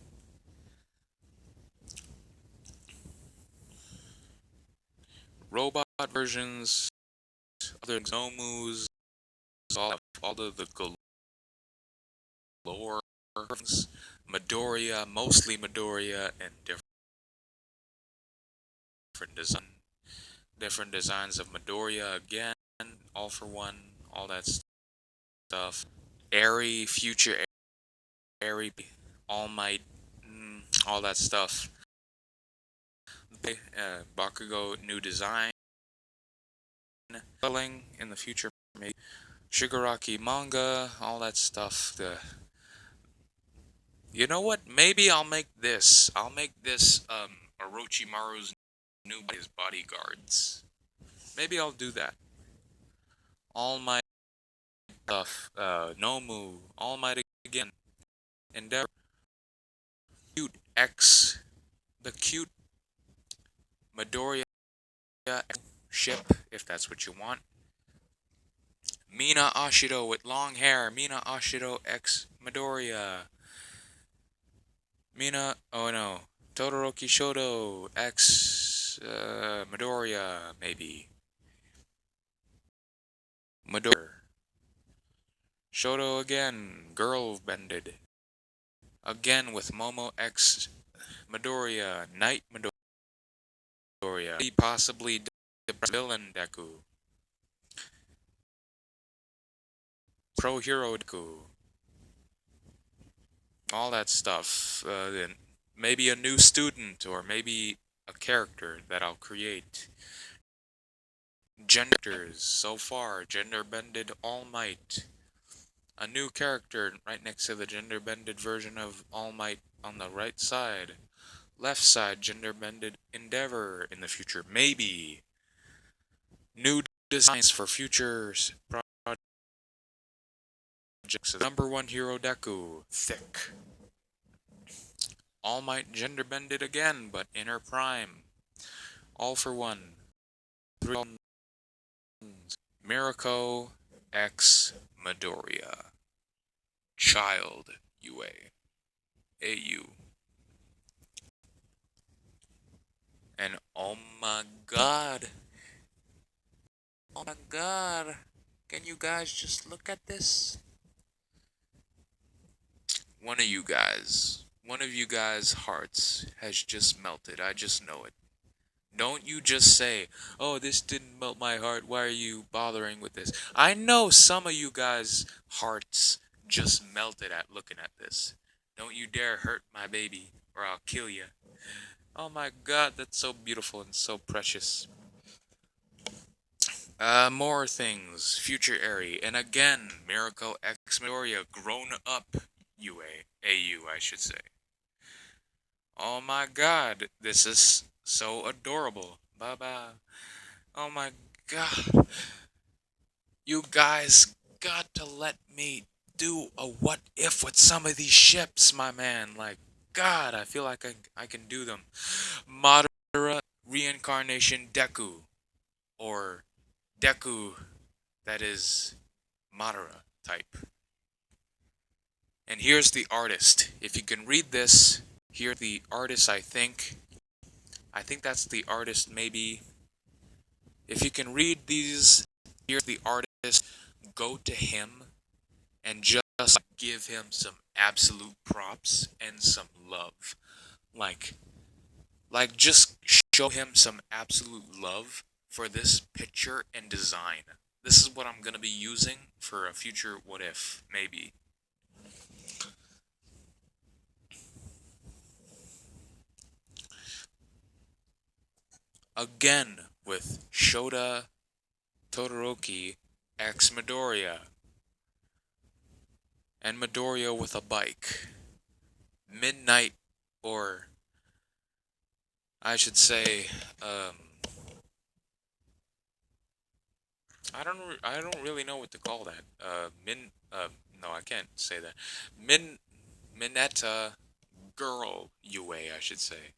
Robot versions, other Nomus, all of the galore, Midoriya, mostly Midoriya, and different designs of Midoriya again, all for one, all that stuff. Airy, future Airy, All Might, all that stuff. Bakugo, new design. Selling in the future, maybe. Shigaraki manga, all that stuff. You know what? Maybe I'll make this. I'll make this Orochimaru's new his bodyguards. Maybe I'll do that. All Might stuff. Nomu. All Might again. Endeavor. Cute X. The cute Midoriya ship, if that's what you want. Mina Ashido with long hair. Mina Ashido X Midoriya. Oh no. Todoroki Shoto X Midoriya, maybe. Midoriya. Shoto again, girl bended. Again with Momo X Midoriya, Knight Midoriya. Possibly the villain Deku. Pro Hero Deku. All that stuff. Then maybe a new student, or maybe a character that I'll create. Genders, so far, gender bended All Might. A new character right next to the gender bended version of All Might on the right side. Left side, gender bended Endeavor in the future. Maybe. New designs for future projects. Number one hero Deku. Thick. All Might gender bended again, but in her prime. All for one. 3 Mirako X Midoriya. Child UA. AU. And oh my god. Oh my god. Can you guys just look at this? One of you guys' hearts has just melted. I just know it. Don't you just say, oh, this didn't melt my heart. Why are you bothering with this? I know some of you guys' hearts just melted at looking at this. Don't you dare hurt my baby, or I'll kill you. Oh my god, that's so beautiful and so precious. More things. Future Airy. And again, Miracle X Midoriya, grown up UA. AU, I should say. Oh my god, this is so adorable. Bye bye. Oh my god. You guys got to let me do a what if with some of these ships, my man. Like, God, I feel like I can do them. Madara Reincarnation Deku. Or Deku that is Madara type. And here's the artist. If you can read this, here's the artist, I think. I think that's the artist, maybe. If you can read these, here's the artist. Go to him and just give him some absolute props and some love. Like just show him some absolute love for this picture and design. This is what I'm going to be using for a future what if, maybe. Again with Shota Todoroki X Midoriya. And Midoriya with a bike. Midnight, or I should say, I don't really know what to call that. No, I can't say that. Mineta Girl UA, I should say.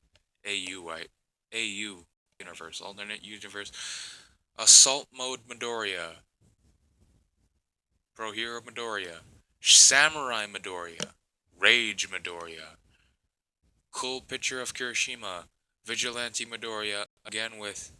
AU universe, alternate universe. Assault Mode Midoriya. Pro Hero Midoriya. Samurai Midoriya. Rage Midoriya. Cool picture of Kirishima. Vigilante Midoriya, again with